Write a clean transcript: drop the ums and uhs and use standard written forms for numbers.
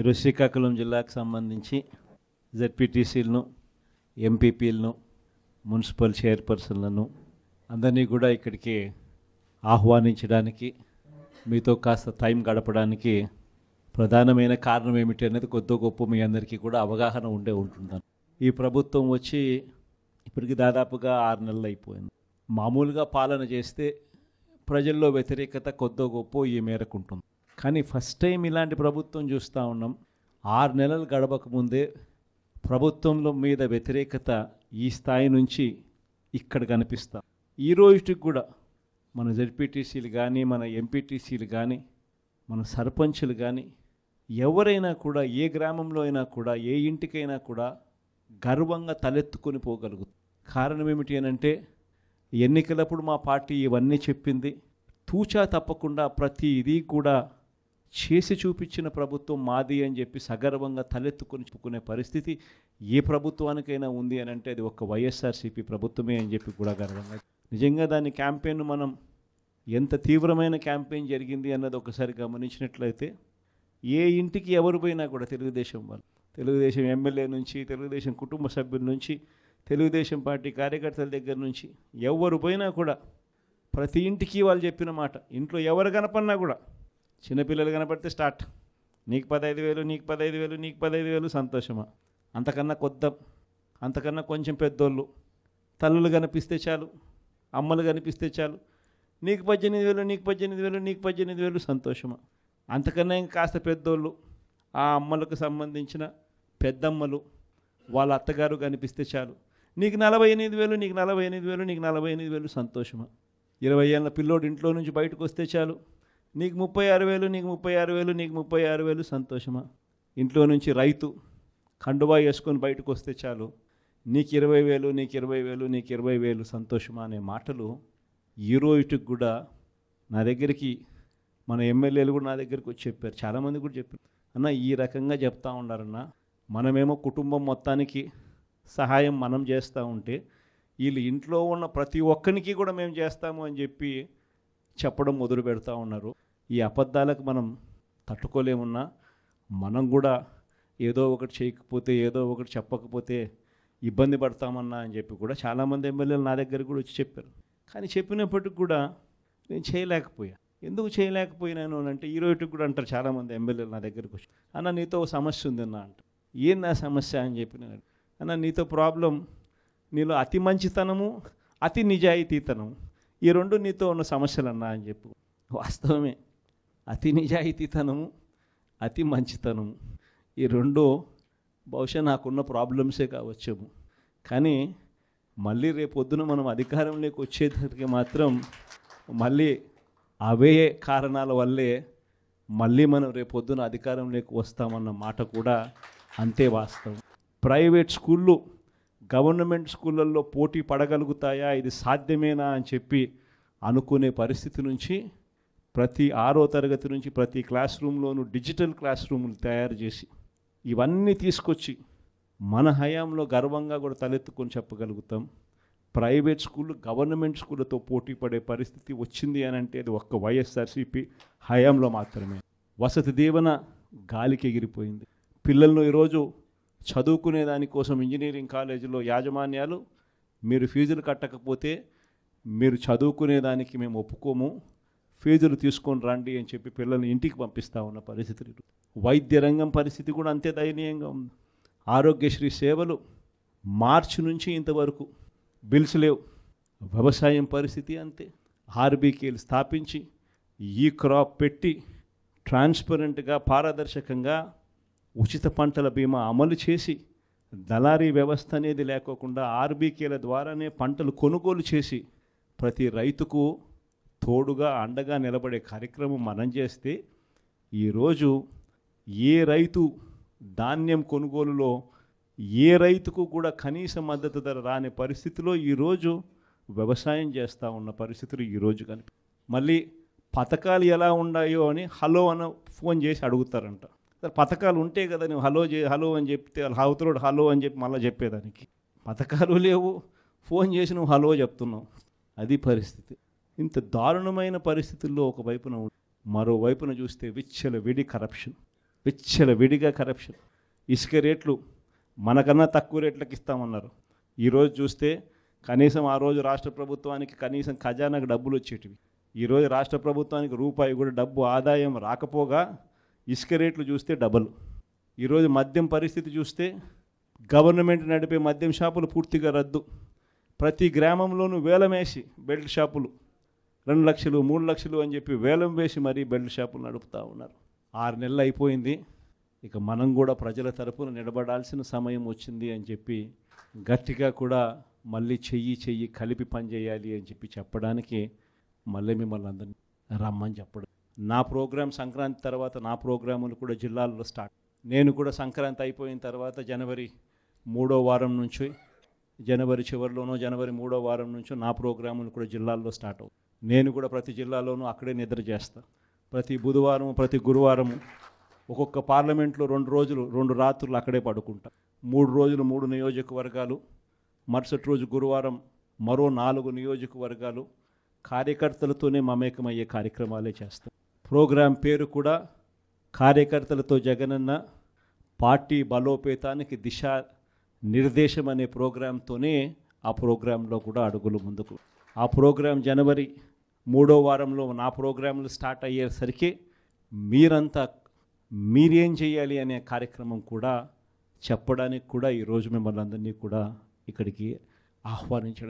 ఈరోజు శ్రీకాకుళం జిల్లాకు సంబంధించి జెడ్పీటీసీలను, ఎంపీపీలను, మున్సిపల్ చైర్పర్సన్లను అందరినీ కూడా ఇక్కడికి ఆహ్వానించడానికి, మీతో కాస్త టైం గడపడానికి ప్రధానమైన కారణం ఏమిటి అనేది కొద్ది గొప్ప మీ అందరికీ కూడా అవగాహన ఉంటుందని. ఈ ప్రభుత్వం వచ్చి ఇప్పటికి దాదాపుగా 6 నెలలు అయిపోయింది. మామూలుగా పాలన చేస్తే ప్రజల్లో వ్యతిరేకత కొద్దో గొప్ప ఈ మేరకు ఉంటుంది. కానీ ఫస్ట్ టైం ఇలాంటి ప్రభుత్వం చూస్తూ ఉన్నాం. 6 నెలలు గడవకముందే ప్రభుత్వంలో మీద వ్యతిరేకత ఈ స్థాయి నుంచి ఇక్కడ కనిపిస్తాం. ఈ రోజుకి కూడా మన జెడ్పీటీసీలు కానీ, మన ఎంపీటీసీలు కానీ, మన సర్పంచులు కానీ ఎవరైనా కూడా ఏ గ్రామంలో అయినా కూడా, ఏ ఇంటికైనా కూడా గర్వంగా తలెత్తుకొని పోగలుగుతుంది. కారణం ఏమిటి అనంటే, ఎన్నికలప్పుడు మా పార్టీ ఇవన్నీ చెప్పింది, తూచా తప్పకుండా ప్రతి ఇది కూడా చేసి చూపించిన ప్రభుత్వం మాది అని చెప్పి సగర్వంగా తలెత్తుకొని చెప్పుకునే పరిస్థితి ఏ ప్రభుత్వానికైనా ఉంది అని అంటే అది ఒక వైఎస్ఆర్సీపీ ప్రభుత్వమే అని చెప్పి కూడా గర్వంగా. నిజంగా దాని క్యాంపెయిన్ మనం ఎంత తీవ్రమైన క్యాంపెయిన్ జరిగింది అన్నది ఒకసారి గమనించినట్లయితే, ఏ ఇంటికి ఎవరు పోయినా కూడా తెలుగుదేశం వాళ్ళు, తెలుగుదేశం ఎమ్మెల్యే నుంచి, తెలుగుదేశం కుటుంబ సభ్యుల నుంచి, తెలుగుదేశం పార్టీ కార్యకర్తల దగ్గర నుంచి ఎవరు పోయినా కూడా ప్రతి ఇంటికి వాళ్ళు చెప్పిన మాట, ఇంట్లో ఎవరు కనపడినా కూడా, చిన్నపిల్లలు కనపడితే స్టార్ట్, నీకు 15,000, నీకు 15,000, నీకు 15,000, సంతోషమా? అంతకన్నా అంతకన్నా కొంచెం పెద్దోళ్ళు, తల్లులు కనిపిస్తే చాలు, అమ్మలు కనిపిస్తే చాలు, నీకు 18,000, నీకు 18,000, నీకు 18,000, సంతోషమా? అంతకన్నా ఇంకా కాస్త పెద్దోళ్ళు, ఆ అమ్మలకు సంబంధించిన పెద్దమ్మలు, వాళ్ళ అత్తగారు కనిపిస్తే చాలు, నీకు 48,000, నీకు 48,000, నీకు 48,000, సంతోషమా? 20 ఏళ్ళ పిల్లోడు ఇంట్లో నుంచి బయటకు వస్తే చాలు, నీకు 36,000, నీకు 36,000, నీకు 36,000, సంతోషమా? ఇంట్లో నుంచి రైతు కండువా వేసుకొని బయటకు వస్తే చాలు, నీకు 20,000, నీకు 20,000, నీకు 20,000, సంతోషమా అనే మాటలు ఈ రోజుకి కూడా నా దగ్గరికి మన ఎమ్మెల్యేలు కూడా నా దగ్గరికి వచ్చి చెప్పారు. చాలామంది కూడా చెప్పారు, అన్న ఈ రకంగా చెప్తా ఉన్నారన్న, మనమేమో కుటుంబం మొత్తానికి సహాయం మనం చేస్తూ ఉంటే వీళ్ళు ఇంట్లో ఉన్న ప్రతి ఒక్కరికి కూడా మేము చేస్తాము అని చెప్పి చెప్పడం మొదలు పెడతా ఉన్నారు. ఈ అబద్ధాలకు మనం తట్టుకోలేమున్నా, మనం కూడా ఏదో ఒకటి చేయకపోతే, ఏదో ఒకటి చెప్పకపోతే ఇబ్బంది పడతామన్నా అని చెప్పి కూడా చాలామంది ఎమ్మెల్యేలు నా దగ్గర కూడా వచ్చి చెప్పారు. కానీ చెప్పినప్పటికి కూడా నేను చేయలేకపోయా. ఎందుకు చేయలేకపోయినాను అని అంటే, ఈ రోజుకి కూడా అంటారు చాలామంది ఎమ్మెల్యేలు నా దగ్గరికి వచ్చి, అన్న నీతో సమస్య ఉంది అన్న అంట. ఏం నా సమస్య అని చెప్పినాడు. అన్న నీతో ప్రాబ్లం, నీలో అతి మంచితనము, అతి నిజాయితీతనము, ఈ రెండు నీతో ఉన్న సమస్యలు అన్నా అని చెప్పు. వాస్తవమే, అతి నిజాయితీతనము, అతి మంచితనము, ఈ రెండు బహుశా నాకున్న ప్రాబ్లమ్సే కావచ్చేమో. కానీ మళ్ళీ రేపొద్దున మనం అధికారంలోకి వచ్చేసరికి మాత్రం మళ్ళీ అవే కారణాల వల్లే మళ్ళీ మనం రేపొద్దున అధికారంలోకి వస్తామన్న మాట కూడా అంతే వాస్తవం. ప్రైవేట్ స్కూళ్ళు గవర్నమెంట్ స్కూళ్ళల్లో పోటీ పడగలుగుతాయా, ఇది సాధ్యమేనా అని చెప్పి అనుకునే పరిస్థితి నుంచి ప్రతి 6వ తరగతి నుంచి ప్రతి క్లాస్ రూమ్లోనూ డిజిటల్ క్లాస్ రూములు తయారు చేసి ఇవన్నీ తీసుకొచ్చి మన హయాంలో గర్వంగా కూడా తలెత్తుకొని చెప్పగలుగుతాం. ప్రైవేట్ స్కూళ్ళు గవర్నమెంట్ స్కూళ్ళతో పోటీ పడే పరిస్థితి వచ్చింది అని అంటే అది ఒక్క వైఎస్ఆర్సీపీ హయాంలో మాత్రమే. వసతి దీవెన గాలికి ఎగిరిపోయింది. పిల్లలను ఈరోజు చదువుకునే దానికోసం ఇంజనీరింగ్ కాలేజీలో యాజమాన్యాలు, మీరు ఫీజులు కట్టకపోతే మీరు చదువుకునేదానికి మేము ఒప్పుకోము, ఫీజులు తీసుకొని రండి అని చెప్పి పిల్లల్ని ఇంటికి పంపిస్తూ ఉన్న పరిస్థితులు. వైద్య రంగం పరిస్థితి కూడా అంతే దయనీయంగా ఉంది. ఆరోగ్యశ్రీ సేవలు మార్చి నుంచి ఇంతవరకు బిల్స్ లేవు. వ్యవసాయం పరిస్థితి అంతే. ఆర్బీకేలు స్థాపించి ఈ క్రాప్ పెట్టి ట్రాన్స్పరెంట్గా, పారదర్శకంగా ఉచిత పంటల బీమా అమలు చేసి దళారీ వ్యవస్థ అనేది లేకోకుండా ఆర్బీకేల ద్వారానే పంటలు కొనుగోలు చేసి ప్రతి రైతుకు తోడుగా అండగా నిలబడే కార్యక్రమం మనం చేస్తే, ఈరోజు ఏ రైతు ధాన్యం కొనుగోలులో ఏ రైతుకు కూడా కనీస మద్దతు ధర రాని పరిస్థితిలో ఈరోజు వ్యవసాయం చేస్తూ ఉన్న పరిస్థితులు ఈరోజు కనిపి, మళ్ళీ పథకాలు ఎలా ఉన్నాయో అని హలో అని ఫోన్ చేసి అడుగుతారంట. పథకాలు ఉంటే కదా నువ్వు హలో అని చెప్తే అవతలోడు హలో అని చెప్పి మళ్ళీ చెప్పేదానికి. పథకాలు లేవు, ఫోన్ చేసి నువ్వు హలో చెప్తున్నావు. అది పరిస్థితి. ఇంత దారుణమైన పరిస్థితుల్లో ఒకవైపున మరోవైపున చూస్తే విచ్చలవిడి కరప్షన్. విచ్చలవిడిగా కరప్షన్. ఇసుక రేట్లు మనకన్నా తక్కువ రేట్లకు ఇస్తామన్నారు. ఈరోజు చూస్తే కనీసం ఆ రోజు రాష్ట్ర ప్రభుత్వానికి కనీసం ఖజానాకు డబ్బులు వచ్చేటివి. ఈరోజు రాష్ట్ర ప్రభుత్వానికి రూపాయి కూడా డబ్బు ఆదాయం రాకపోగా ఇసుక రేట్లు చూస్తే డబల్. ఈరోజు మద్యం పరిస్థితి చూస్తే గవర్నమెంట్ నడిపే మద్యం షాపులు పూర్తిగా రద్దు. ప్రతి గ్రామంలోనూ వేలం వేసి బెల్ట్ షాపులు 2 లక్షలు 3 లక్షలు అని చెప్పి వేలం వేసి మరీ బెల్ట్ షాపులు నడుపుతూ ఉన్నారు. 6 నెలలు అయిపోయింది. ఇక మనం కూడా ప్రజల తరపున నిలబడాల్సిన సమయం వచ్చింది అని చెప్పి గట్టిగా కూడా మళ్ళీ చెయ్యి కలిపి పనిచేయాలి అని చెప్పి చెప్పడానికి మళ్ళీ మిమ్మల్ని అందరినీ రమ్మని చెప్పడం. నా ప్రోగ్రాం సంక్రాంతి తర్వాత నా ప్రోగ్రాములు కూడా జిల్లాల్లో స్టార్ట్. నేను కూడా సంక్రాంతి అయిపోయిన తర్వాత జనవరి 3వ వారం నుంచి, జనవరి చివరిలోనో జనవరి 3వ వారం నుంచో నా ప్రోగ్రాములు కూడా జిల్లాల్లో స్టార్ట్ అవుతాయి. నేను కూడా ప్రతి జిల్లాలోనూ అక్కడే నిద్ర చేస్తాను. ప్రతి బుధవారం ప్రతి గురువారం ఒక్కొక్క పార్లమెంట్లో 2 రోజులు 2 రాత్రులు అక్కడే పడుకుంటా. 3 రోజులు 3 నియోజకవర్గాలు, మరుసటి రోజు గురువారం మరో 4 నియోజకవర్గాలు కార్యకర్తలతోనే మమేకమయ్యే కార్యక్రమాలే చేస్తాం. ప్రోగ్రాం పేరు కూడా కార్యకర్తలతో జగనన్న పార్టీ బలోపేతానికి దిశ నిర్దేశం అనే ప్రోగ్రాంతోనే ఆ ప్రోగ్రాంలో కూడా అడుగులు ముందుకు. ఆ ప్రోగ్రాం జనవరి 3వ వారంలో నా ప్రోగ్రాంలు స్టార్ట్ అయ్యేసరికి మీరంతా మీరేం చేయాలి అనే కార్యక్రమం కూడా చెప్పడానికి కూడా ఈరోజు మిమ్మల్ని అందరినీ కూడా ఇక్కడికి ఆహ్వానించడం